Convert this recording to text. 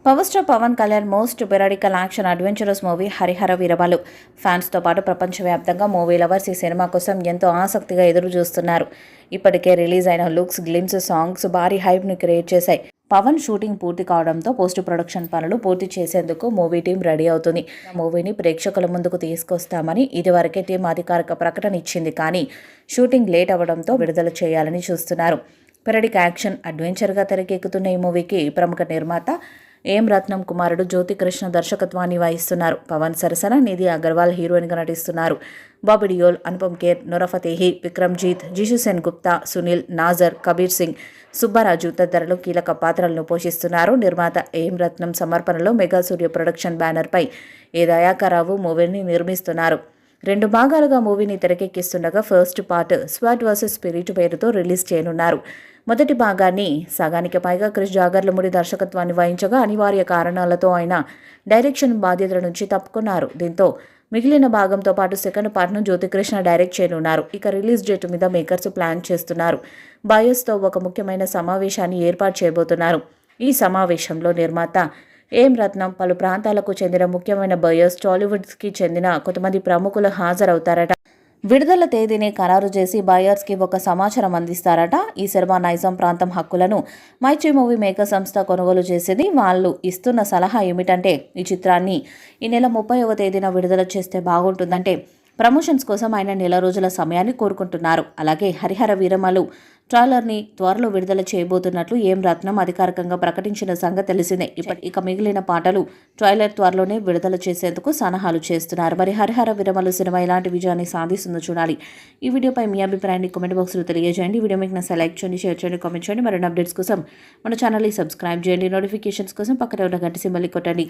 Power star Pawan Kalyan most periodical action adventurous movie Harihara Veerabalu ఫ్యాన్స్తో పాటు ప్రపంచవ్యాప్తంగా మూవీ లవర్స్ ఈ సినిమా కోసం ఎంతో ఆసక్తిగా ఎదురు చూస్తున్నారు. ఇప్పటికే రిలీజ్ అయిన లుక్స్, గ్లిమ్స్, సాంగ్స్ భారీ హైప్ను క్రియేట్ చేశాయి. పవన్ షూటింగ్ పూర్తి కావడంతో పోస్ట్ ప్రొడక్షన్ పనులు పూర్తి చేసేందుకు మూవీ టీం రెడీ అవుతుంది. మూవీని ప్రేక్షకుల ముందుకు తీసుకొస్తామని ఇదివరకే టీం అధికారిక ప్రకటన ఇచ్చింది. కానీ షూటింగ్ లేట్ అవ్వడంతో విడుదల చేయాలని చూస్తున్నారు. పెరాడిక్ యాక్షన్ అడ్వెంచర్గా తెరకెక్కుతున్న ఈ మూవీకి ప్రముఖ నిర్మాత ఏం రత్నం కుమారుడు జ్యోతి కృష్ణ దర్శకత్వాన్ని వహిస్తున్నారు. పవన్ సరసన నిధి అగర్వాల్ హీరోయిన్గా నటిస్తున్నారు. బాబీ డియోల్, అనుపమ్ ఖేర్, నూరా ఫతేహి, విక్రమ్జీత్, జిషు సెన్ గుప్తా, సునీల్, నాజర్, కబీర్ సింగ్, సుబ్బరాజు తదితరులు కీలక పాత్రలను పోషిస్తున్నారు. నిర్మాత ఏం రత్నం సమర్పణలో మెగా సూర్య ప్రొడక్షన్ బ్యానర్పై ఏ దయాకర్రావు మూవీని నిర్మిస్తున్నారు. 2 భాగాలుగా మూవీని తెరకెక్కిస్తుండగా first part sword versus spirit పేరుతో రిలీజ్ చేయనున్నారు. మొదటి భాగాన్ని సగానికి పైగా క్రిష్ జాగర్లమూడి దర్శకత్వాన్ని వహించగా అనివార్య కారణాలతో ఆయన డైరెక్షన్ బాధ్యతల నుంచి తప్పుకున్నారు. దీంతో మిగిలిన భాగంతో పాటు సెకండ్ పార్ట్ను జ్యోతికృష్ణ డైరెక్ట్ చేయనున్నారు. ఇక రిలీజ్ డేట్ మీద మేకర్స్ ప్లాన్ చేస్తున్నారు. బయర్స్తో ఒక ముఖ్యమైన సమావేశాన్ని ఏర్పాటు చేయబోతున్నారు. ఈ సమావేశంలో నిర్మాత ఏం రత్నం, పలు ప్రాంతాలకు చెందిన ముఖ్యమైన బయర్స్, టాలీవుడ్కి చెందిన కొంతమంది ప్రముఖులు హాజరవుతారట. విడుదల తేదీని ఖరారు చేసి బయర్స్కి ఒక సమాచారం అందిస్తారట. ఈ సినిమా నైజాం ప్రాంతం హక్కులను మైత్రి మూవీ మేకర్ సంస్థ కొనుగోలు చేసేది. వాళ్ళు ఇస్తున్న సలహా ఏమిటంటే ఈ చిత్రాన్ని ఈ నెల 30వ తేదీన విడుదల చేస్తే బాగుంటుందంటే ప్రమోషన్స్ కోసం ఆయన నెల రోజుల సమయాన్ని కోరుకుంటున్నారు. అలాగే హరిహర వీరమలు ట్రైలర్ని త్వరలో విడుదల చేయబోతున్నట్లు ఏం రత్నం అధికారికంగా ప్రకటించిన సంగతి తెలిసిందే. ఇక మిగిలిన పాటలు ట్రైలర్ త్వరలోనే విడుదల చేసేందుకు సన్నాహాలు చేస్తున్నారు. మరి హరిహర వీరమలు సినిమా ఎలాంటి విజయాన్ని సాధిస్తుందో చూడాలి. ఈ వీడియోపై మీ అభిప్రాయాన్ని కామెంట్ బాక్స్లో తెలియజేయండి. వీడియో మీకు నచ్చితే లైక్ చేయండి, షేర్ చేయండి, కామెంట్ చేయండి. మరిన్ని అప్డేట్స్ కోసం మన ఛానల్ని సబ్స్క్రైబ్ చేయండి. నోటిఫికేషన్స్ కోసం పక్కన ఉన్న గంట సింబల్ని కొట్టండి.